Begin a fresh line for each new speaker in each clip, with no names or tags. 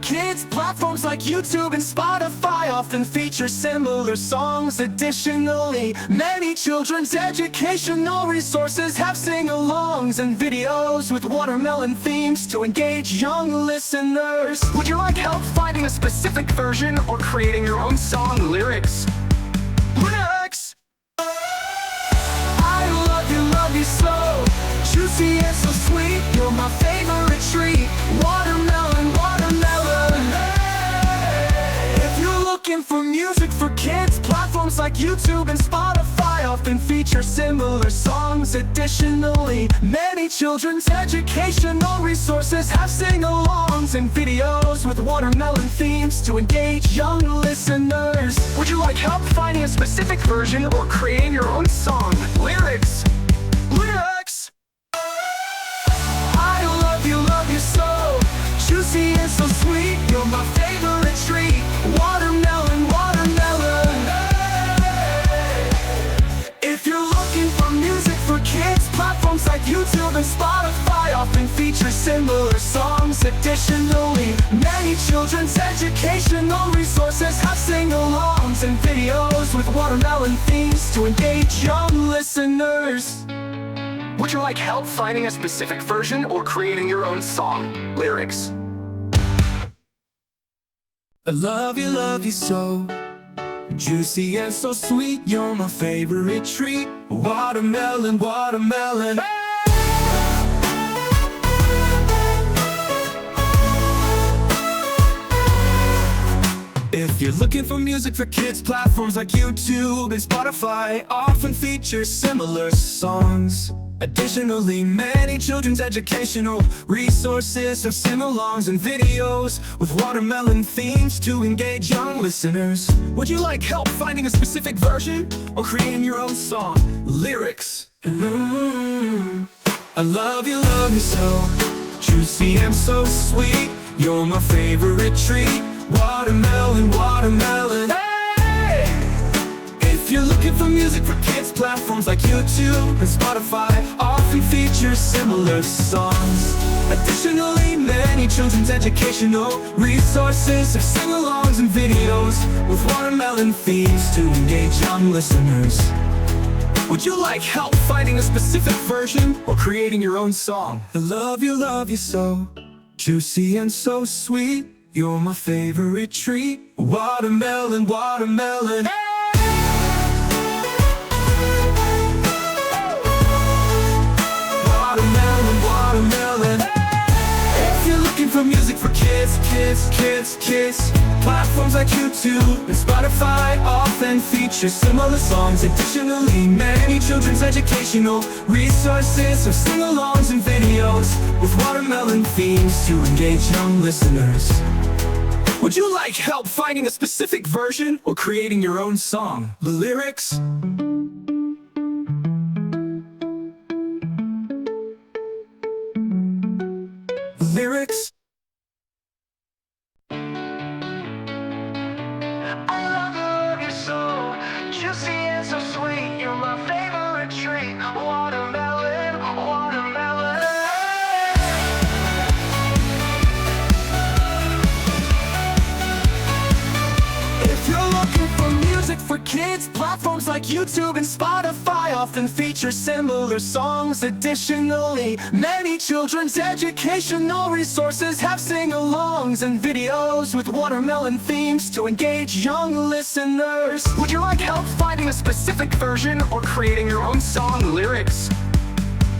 kids. Platforms like YouTube and Spotify often feature similar songs. Additionally, many children's educational resources have sing-alongs and videos with watermelon themes to engage young listeners. Would you like help finding a specific version or creating your own song lyrics? Lyrics! I love you so, juicy and so sweet. You're my favorite treat. Watermelon, watermelon. If you're looking for music for kids, platforms like YouTube and Spotify often feature similar songs. Additionally, many children's educational resources have sing-alongs and videos with watermelon themes to engage young listeners. Would you like help finding a specific version or creating your own song? Lyrics! Lyrics! I love you so, juicy and so sweet. You're my favorite treat. Watermelon, watermelon. If you're looking for music for kids, platforms like YouTube and Spotify often feature similar songs. Additionally, many children's educational resources have sing-alongs and videos with watermelon themes to engage young listeners. Would you like help finding a specific version or creating your own song? Lyrics. I love you so, juicy and so sweet. You're my favorite treat. Watermelon, watermelon. If you're looking for music for kids, platforms like YouTube and Spotify often feature similar songs. Additionally, many children's educational resources have sing-alongs and videos with watermelon themes to engage young listeners. Would you like help finding a specific version or creating your own song? Lyrics. I love you so, juicy and so sweet. You're my favorite treat. Watermelon, watermelon. Hey! If you're looking for music for kids, platforms like YouTube and Spotify often feature similar songs. Additionally, many children's educational resources have sing-alongs and videos with watermelon themes to engage young listeners. Would you like help finding a specific version or creating your own song? I love you so, juicy and so sweet. You're my favorite treat. Watermelon, watermelon. Watermelon, watermelon. If you're looking for music for kids, platforms like YouTube and Spotify often feature similar songs. Additionally, many children's educational resources have sing-alongs and videos with watermelon themes to engage young listeners. Would you like help finding a specific version or creating your own song? The lyrics. Lyrics. I love you so, juicy and so sweet. You're my favorite treat. Watermelon, watermelon. If you're looking for music for kids, platforms like YouTube and Spotify often feature similar songs. Additionally, many children's educational resources have sing-alongs and videos with watermelon themes to engage young listeners. Would you like help finding a specific version or creating your own song? Lyrics.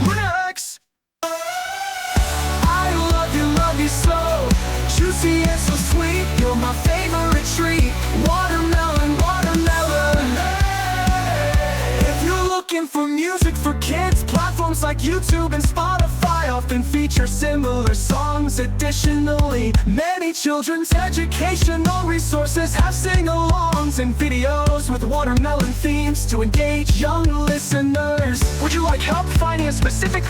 Lyrics. I love you so, juicy and so sweet. You're my favorite treat. Watermelon, watermelon. If you're looking for music for kids, platforms like YouTube and Spotify often feature similar songs. Additionally, many children's educational resources have sing-alongs and videos with watermelon themes to engage young listeners. Would you like help finding a specific